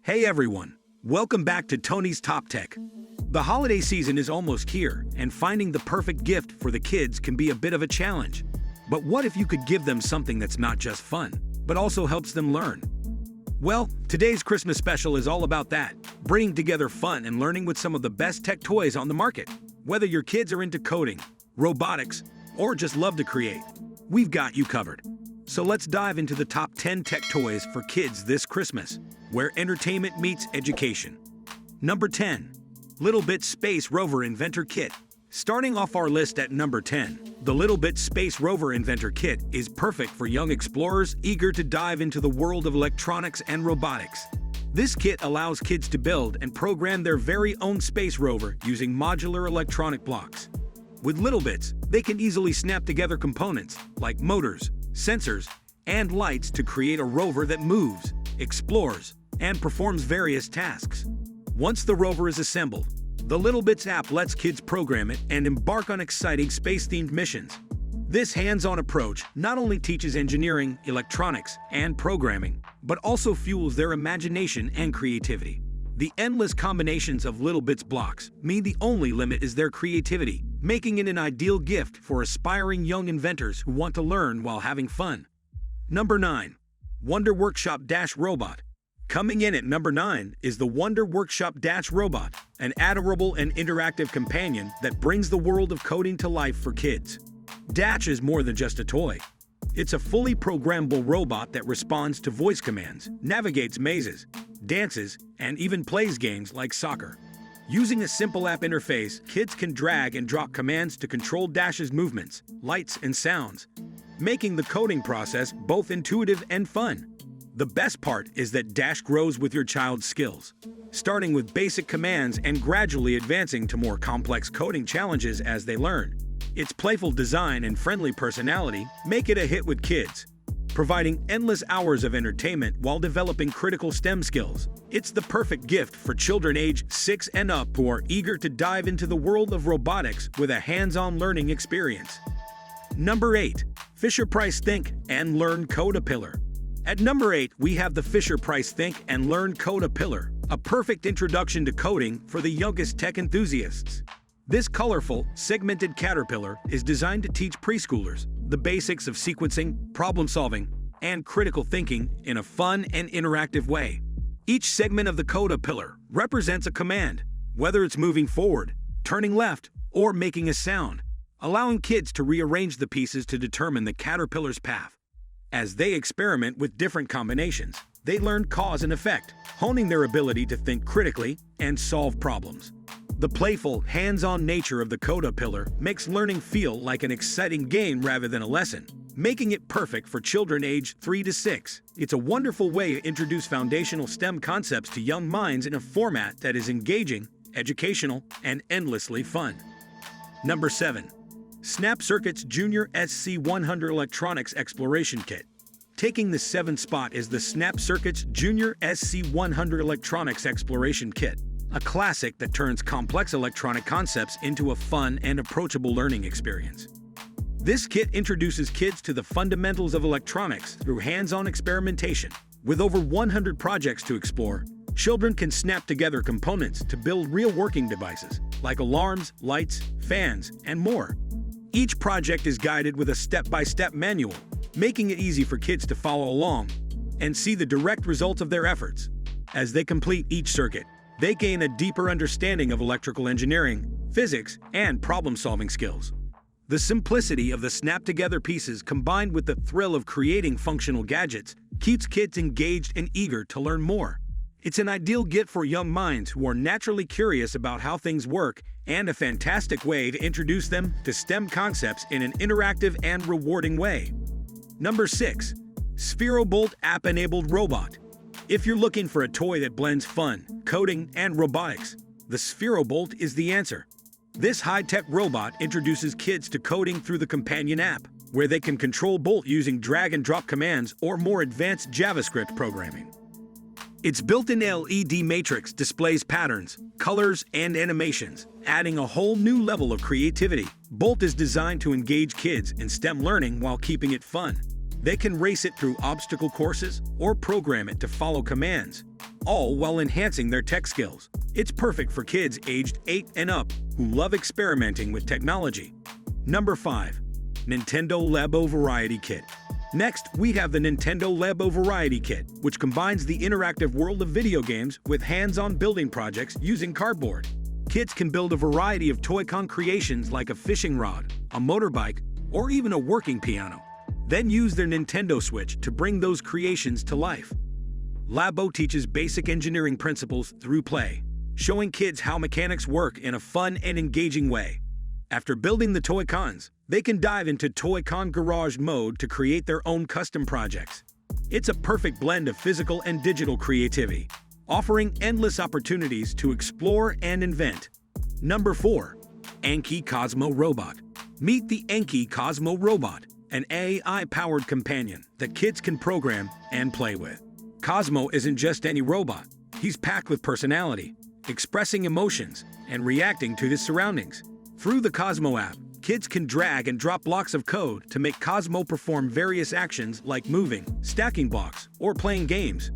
Hey everyone, welcome back to Tony's Top Tech. The holiday season is almost here, and finding the perfect gift for the kids can be a bit of a challenge. But what if you could give them something that's not just fun, but also helps them learn? Well, today's Christmas special is all about that, bringing together fun and learning with some of the best tech toys on the market. Whether your kids are into coding, robotics, or just love to create, we've got you covered. So let's dive into the top 10 tech toys for kids this Christmas, where entertainment meets education. Number 10. Littlebits Space Rover Inventor Kit. Starting off our list at number 10, the Littlebits Space Rover Inventor Kit is perfect for young explorers eager to dive into the world of electronics and robotics. This kit allows kids to build and program their very own space rover using modular electronic blocks. With Littlebits, they can easily snap together components like motors, sensors, and lights to create a rover that moves, explores, and performs various tasks. Once the rover is assembled, the Littlebits app lets kids program it and embark on exciting space-themed missions. This hands-on approach not only teaches engineering, electronics, and programming, but also fuels their imagination and creativity. The endless combinations of Littlebits blocks mean the only limit is their creativity, making it an ideal gift for aspiring young inventors who want to learn while having fun. Number 9. Wonder Workshop Dash Robot. Coming in at number 9 is the Wonder Workshop Dash Robot, an adorable and interactive companion that brings the world of coding to life for kids. Dash is more than just a toy. It's a fully programmable robot that responds to voice commands, navigates mazes, dances, and even plays games like soccer. Using a simple app interface, kids can drag and drop commands to control Dash's movements, lights, and sounds, making the coding process both intuitive and fun. The best part is that Dash grows with your child's skills, starting with basic commands and gradually advancing to more complex coding challenges as they learn. Its playful design and friendly personality make it a hit with kids, providing endless hours of entertainment while developing critical STEM skills. It's the perfect gift for children aged 6 and up who are eager to dive into the world of robotics with a hands-on learning experience. Number 8. Fisher-Price Think and Learn Code-A-Pillar. At number 8, we have the Fisher-Price Think and Learn Code-A-Pillar, a perfect introduction to coding for the youngest tech enthusiasts. This colorful, segmented caterpillar is designed to teach preschoolers the basics of sequencing, problem-solving, and critical thinking in a fun and interactive way. Each segment of the Code-A-Pillar represents a command, whether it's moving forward, turning left, or making a sound, allowing kids to rearrange the pieces to determine the caterpillar's path. As they experiment with different combinations, they learn cause and effect, honing their ability to think critically and solve problems. The playful, hands-on nature of the Code-A-Pillar makes learning feel like an exciting game rather than a lesson, making it perfect for children aged 3 to 6. It's a wonderful way to introduce foundational STEM concepts to young minds in a format that is engaging, educational, and endlessly fun. Number 7. Snap Circuits Junior SC100 Electronics Exploration Kit. Taking the 7th spot is the Snap Circuits Junior SC100 Electronics Exploration Kit, a classic that turns complex electronic concepts into a fun and approachable learning experience. This kit introduces kids to the fundamentals of electronics through hands-on experimentation. With over 100 projects to explore, children can snap together components to build real working devices, like alarms, lights, fans, and more. Each project is guided with a step-by-step manual, making it easy for kids to follow along and see the direct results of their efforts. As they complete each circuit, they gain a deeper understanding of electrical engineering, physics, and problem-solving skills. The simplicity of the snap-together pieces combined with the thrill of creating functional gadgets keeps kids engaged and eager to learn more. It's an ideal gift for young minds who are naturally curious about how things work and a fantastic way to introduce them to STEM concepts in an interactive and rewarding way. Number 6. SpheroBolt App-Enabled Robot. If you're looking for a toy that blends fun, coding, and robotics, the SpheroBolt is the answer. This high-tech robot introduces kids to coding through the companion app, where they can control Bolt using drag-and-drop commands or more advanced JavaScript programming. Its built-in LED matrix displays patterns, colors, and animations, adding a whole new level of creativity. Bolt is designed to engage kids in STEM learning while keeping it fun. They can race it through obstacle courses or program it to follow commands, all while enhancing their tech skills. It's perfect for kids aged 8 and up who love experimenting with technology. Number 5. Nintendo Labo Variety Kit. Next, we have the Nintendo Labo Variety Kit, which combines the interactive world of video games with hands-on building projects using cardboard. Kids can build a variety of Toy-Con creations like a fishing rod, a motorbike, or even a working piano. Then use their Nintendo Switch to bring those creations to life. Labo teaches basic engineering principles through play, showing kids how mechanics work in a fun and engaging way. After building the Toy-Cons, they can dive into Toy-Con Garage mode to create their own custom projects. It's a perfect blend of physical and digital creativity, offering endless opportunities to explore and invent. Number 4. Anki Cosmo Robot. Meet the Anki Cosmo Robot, an AI-powered companion that kids can program and play with. Cosmo isn't just any robot. He's packed with personality, expressing emotions, and reacting to his surroundings. Through the Cosmo app, kids can drag and drop blocks of code to make Cosmo perform various actions like moving, stacking blocks, or playing games.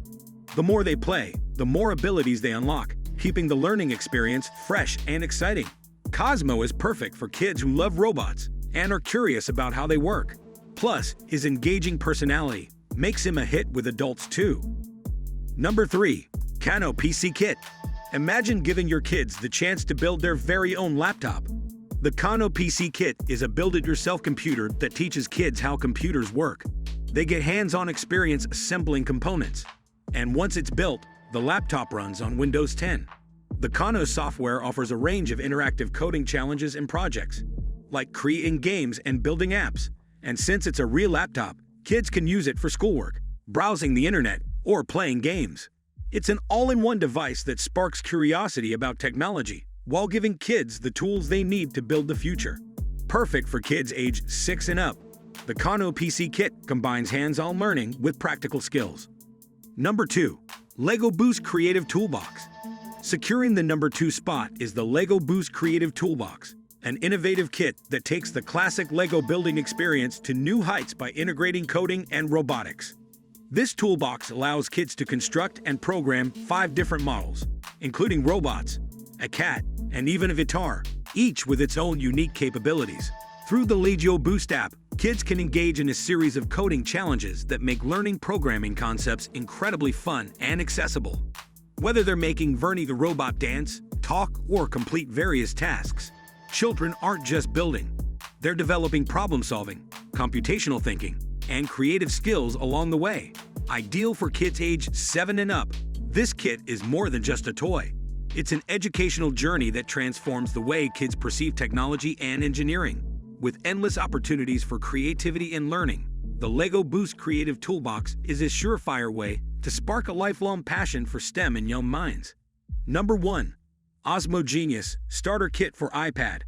The more they play, the more abilities they unlock, keeping the learning experience fresh and exciting. Cosmo is perfect for kids who love robots and are curious about how they work. Plus, his engaging personality makes him a hit with adults too. Number 3. Kano PC Kit. Imagine giving your kids the chance to build their very own laptop. The Kano PC Kit is a build-it-yourself computer that teaches kids how computers work. They get hands-on experience assembling components. And once it's built, the laptop runs on Windows 10. The Kano software offers a range of interactive coding challenges and projects, like creating games and building apps. And since it's a real laptop, kids can use it for schoolwork, browsing the internet, or playing games. It's an all-in-one device that sparks curiosity about technology while giving kids the tools they need to build the future. Perfect for kids aged 6 and up, the Kano PC Kit combines hands-on learning with practical skills. Number 2. Lego Boost Creative Toolbox. Securing the number 2 spot is the Lego Boost Creative Toolbox, an innovative kit that takes the classic Lego building experience to new heights by integrating coding and robotics. This toolbox allows kids to construct and program 5 different models, including robots, a cat, and even a guitar, each with its own unique capabilities. Through the Lego Boost app, kids can engage in a series of coding challenges that make learning programming concepts incredibly fun and accessible. Whether they're making Vernie the robot dance, talk, or complete various tasks, children aren't just building. They're developing problem-solving, computational thinking, and creative skills along the way. Ideal for kids aged 7 and up, this kit is more than just a toy. It's an educational journey that transforms the way kids perceive technology and engineering. With endless opportunities for creativity and learning, the Lego Boost Creative Toolbox is a surefire way to spark a lifelong passion for STEM in young minds. Number 1. Osmo Genius Starter Kit for iPad.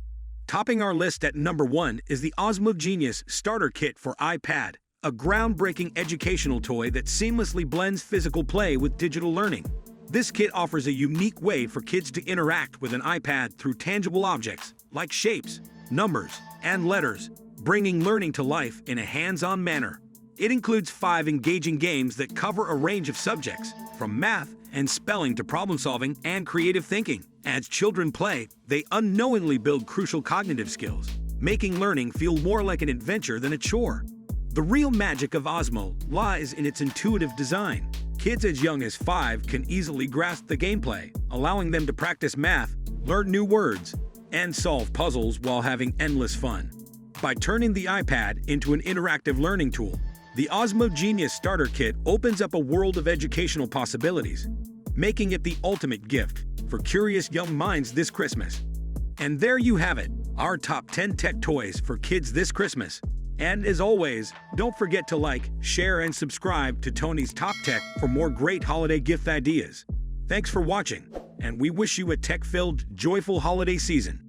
Topping our list at number 1 is the Osmo Genius Starter Kit for iPad, a groundbreaking educational toy that seamlessly blends physical play with digital learning. This kit offers a unique way for kids to interact with an iPad through tangible objects like shapes, numbers, and letters, bringing learning to life in a hands-on manner. It includes 5 engaging games that cover a range of subjects, from math and spelling to problem-solving and creative thinking. As children play, they unknowingly build crucial cognitive skills, making learning feel more like an adventure than a chore. The real magic of Osmo lies in its intuitive design. Kids as young as 5 can easily grasp the gameplay, allowing them to practice math, learn new words, and solve puzzles while having endless fun. By turning the iPad into an interactive learning tool, the Osmo Genius Starter Kit opens up a world of educational possibilities, making it the ultimate gift for curious young minds this Christmas. And there you have it, our top 10 tech toys for kids this Christmas. And as always, don't forget to like, share, and subscribe to Tony's Top Tech for more great holiday gift ideas. Thanks for watching, and we wish you a tech-filled, joyful holiday season.